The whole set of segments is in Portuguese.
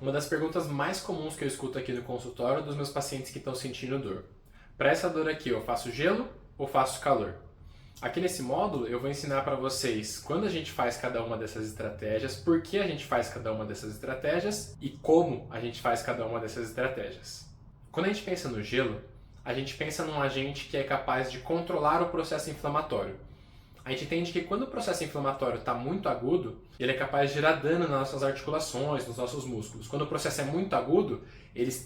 Uma das perguntas mais comuns que eu escuto aqui no consultório dos meus pacientes que estão sentindo dor. Para essa dor aqui, eu faço gelo ou faço calor? Aqui nesse módulo eu vou ensinar para vocês quando a gente faz cada uma dessas estratégias, por que a gente faz cada uma dessas estratégias e como a gente faz cada uma dessas estratégias. Quando a gente pensa no gelo, a gente pensa num agente que é capaz de controlar o processo inflamatório. A gente entende que quando o processo inflamatório está muito agudo, ele é capaz de gerar dano nas nossas articulações, nos nossos músculos. Quando o processo é muito agudo,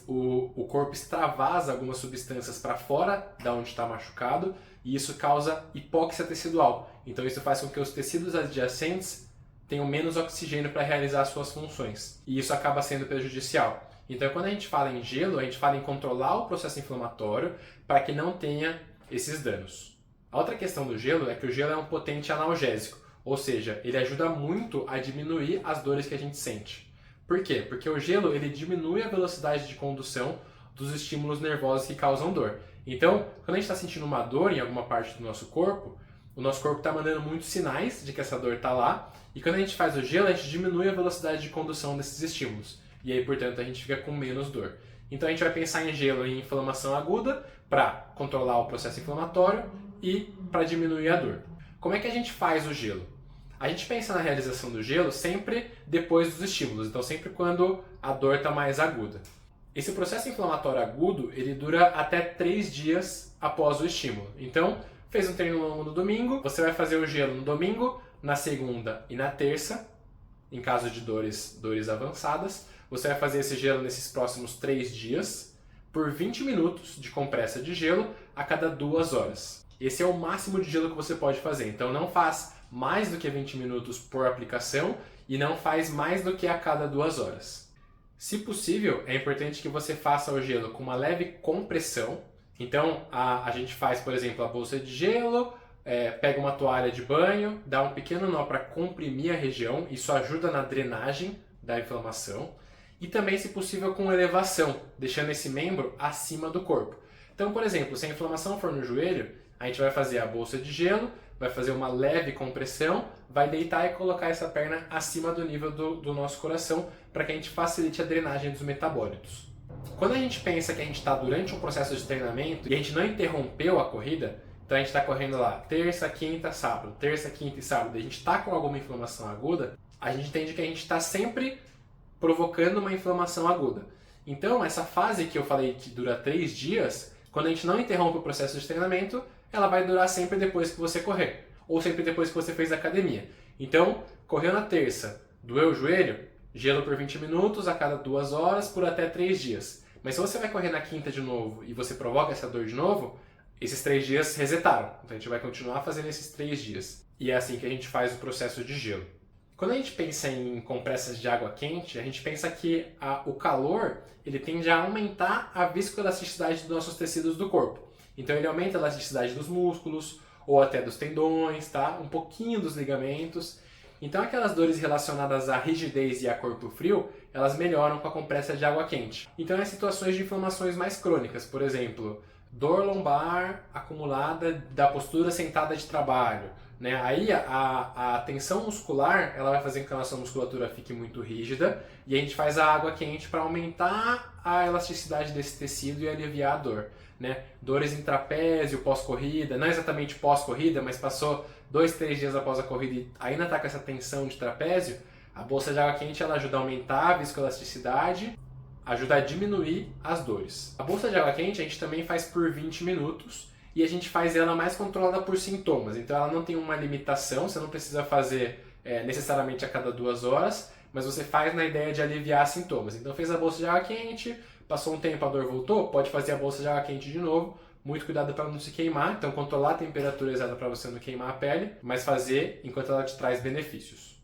o corpo extravasa algumas substâncias para fora da onde está machucado e isso causa hipóxia tecidual. Então isso faz com que os tecidos adjacentes tenham menos oxigênio para realizar suas funções e isso acaba sendo prejudicial. Então quando a gente fala em gelo, a gente fala em controlar o processo inflamatório para que não tenha esses danos. A outra questão do gelo é que o gelo é um potente analgésico, ou seja, ele ajuda muito a diminuir as dores que a gente sente. Por quê? Porque o gelo ele diminui a velocidade de condução dos estímulos nervosos que causam dor. Então, quando a gente está sentindo uma dor em alguma parte do nosso corpo, o nosso corpo está mandando muitos sinais de que essa dor está lá, e quando a gente faz o gelo, a gente diminui a velocidade de condução desses estímulos. E aí, portanto, a gente fica com menos dor. Então a gente vai pensar em gelo em inflamação aguda para controlar o processo inflamatório e para diminuir a dor. Como é que a gente faz o gelo? A gente pensa na realização do gelo sempre depois dos estímulos, então sempre quando a dor está mais aguda. Esse processo inflamatório agudo, ele dura até 3 dias após o estímulo. Então, fez um treino longo no domingo, você vai fazer o gelo no domingo, na segunda e na terça, em caso de dores avançadas. Você vai fazer esse gelo nesses próximos 3 dias, por 20 minutos de compressa de gelo a cada 2 horas. Esse é o máximo de gelo que você pode fazer, então não faz mais do que 20 minutos por aplicação e não faz mais do que a cada 2 horas. Se possível, é importante que você faça o gelo com uma leve compressão. Então a gente faz, por exemplo, a bolsa de gelo, pega uma toalha de banho, dá um pequeno nó para comprimir a região, isso ajuda na drenagem da inflamação. E também, se possível, com elevação, deixando esse membro acima do corpo. Então, por exemplo, se a inflamação for no joelho, a gente vai fazer a bolsa de gelo, vai fazer uma leve compressão, vai deitar e colocar essa perna acima do nível do nosso coração para que a gente facilite a drenagem dos metabólitos. Quando a gente pensa que a gente está durante um processo de treinamento e a gente não interrompeu a corrida, então a gente está correndo lá terça, quinta, sábado, terça, quinta e sábado, e a gente está com alguma inflamação aguda, a gente entende que a gente está sempre provocando uma inflamação aguda. Então, essa fase que eu falei que dura 3 dias, quando a gente não interrompe o processo de treinamento, ela vai durar sempre depois que você correr, ou sempre depois que você fez academia. Então, correu na terça, doeu o joelho, gelo por 20 minutos a cada 2 horas por até 3 dias. Mas se você vai correr na quinta de novo e você provoca essa dor de novo, esses 3 dias resetaram. Então a gente vai continuar fazendo esses 3 dias. E é assim que a gente faz o processo de gelo. Quando a gente pensa em compressas de água quente, a gente pensa que o calor ele tende a aumentar a viscoelasticidade dos nossos tecidos do corpo. Então ele aumenta a elasticidade dos músculos, ou até dos tendões, tá? Um pouquinho dos ligamentos. Então aquelas dores relacionadas à rigidez e a corpo frio, elas melhoram com a compressa de água quente. Então em situações de inflamações mais crônicas, por exemplo, dor lombar acumulada da postura sentada de trabalho, né? Aí a tensão muscular ela vai fazer com que a nossa musculatura fique muito rígida e a gente faz a água quente para aumentar a elasticidade desse tecido e aliviar a dor, né? Dores em trapézio pós-corrida, não exatamente pós-corrida, mas passou 2, 3 dias após a corrida e ainda está com essa tensão de trapézio, a bolsa de água quente ela ajuda a aumentar a viscoelasticidade, ajuda a diminuir as dores. A bolsa de água quente a gente também faz por 20 minutos e a gente faz ela mais controlada por sintomas. Então ela não tem uma limitação, você não precisa fazer necessariamente a cada 2 horas, mas você faz na ideia de aliviar sintomas. Então fez a bolsa de água quente, passou um tempo, a dor voltou, pode fazer a bolsa de água quente de novo. Muito cuidado para não se queimar, então controlar a temperatura exata para você não queimar a pele, mas fazer enquanto ela te traz benefícios.